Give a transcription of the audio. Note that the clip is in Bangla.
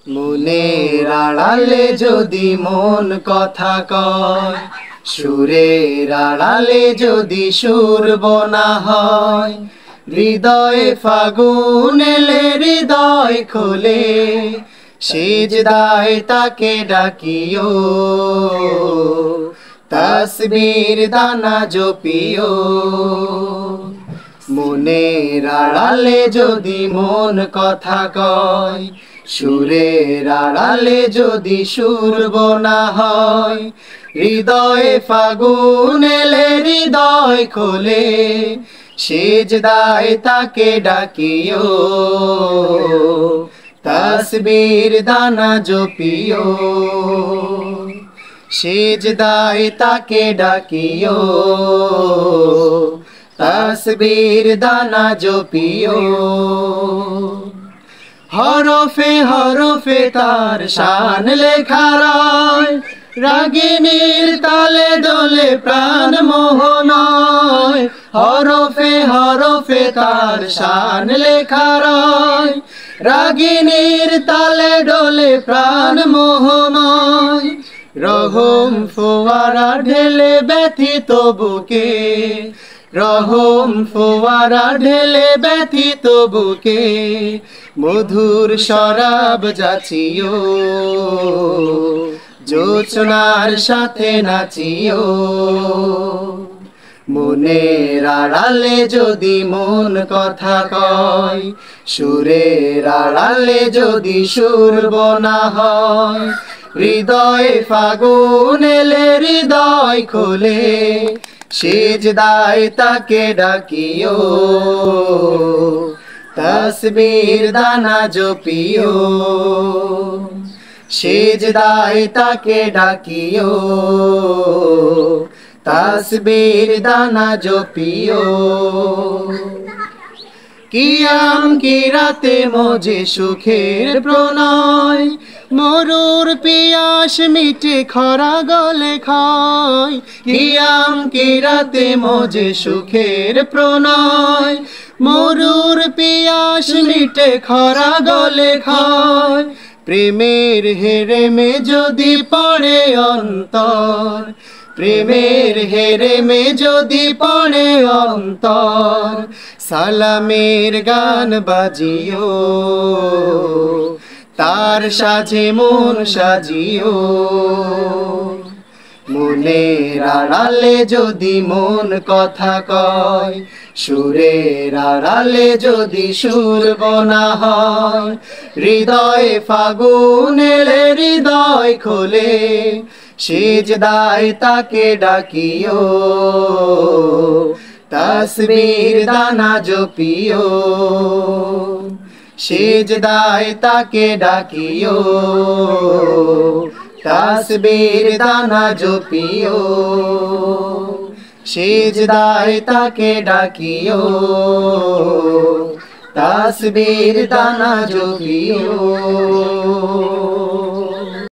মনের আড়ালে যদি মন কথা কয়, সুরের আড়ালে যদি সুর বোনা হয়, হৃদয়ে ফাগুন এলে হৃদয় খোলে, সিজদায় তাকে ডাকিও, তাসবির দানা জপিও। মনের আড়ালে যদি মন কথা কয়, সুরের আড়ালে যদি সুর বোনা হয়, হৃদয়ে ফাগুন এলে হৃদয় খোলে, সিজদায় তাকে ডাকিও, তাসবির দানা জপিও। সিজদায় তাকে ডাকিও, তাসবির দানা জপিও। হরফে হরফে তার শান লেখা রয়, রাগিনীর তালে দোলে প্রাণ মোহনয়। হরফে হরফে তার শান লেখা রয়, রাগিনীর তালে ডোলে প্রাণ মোহনয়। রহম ফোয়ারা ঢেলে ব্যথিত বুকে, রহম ফোয়ারা ঢেলে ব্যথিত বুকে, মধুর শরাব যাচিও, জোছনার সাথে নাচিও। মনের আড়ালে যদি মন কথা কয়, সুরের আড়ালে যদি সুর বোনা হয়, হৃদয়ে ফাগুন এলে হৃদয় খোলে, সিজদায় তাকে ডাকিও, তাসবির দানা জপিও। সিজদায় তাকে ডাকিও, তাসবির দানা জপিও। কিয়াম কি রাতে মজে সুখের প্রণয়, মরুর পিয়াস মিটে খরা গলে খায়। কিয়াম কি রাতে মজে সুখের প্রণয়, মরুর পিয়াস মিটে খরা গলে খায়। প্রেমের হেরেমে যদি পড়ে অন্তর, প্রেমের হেরেমে যদি পড়ে অন্তর, সালামের গান বাজিও, তার সাজে মন সাজিও। মনের আড়ালে যদি মন কথা কয়, সুরের আড়ালে যদি সুর বোনা হয়, হৃদয়ে ফাগুন এলে হৃদয় খোলে, সিজদায় তাকে ডাকিও, তাসবির দানা জপিও। সিজদায় তাকে ডাকিও, তাসবির দানা জপিও। সিজদায় তাকে ডাকিও, তাসবির দানা জপিও।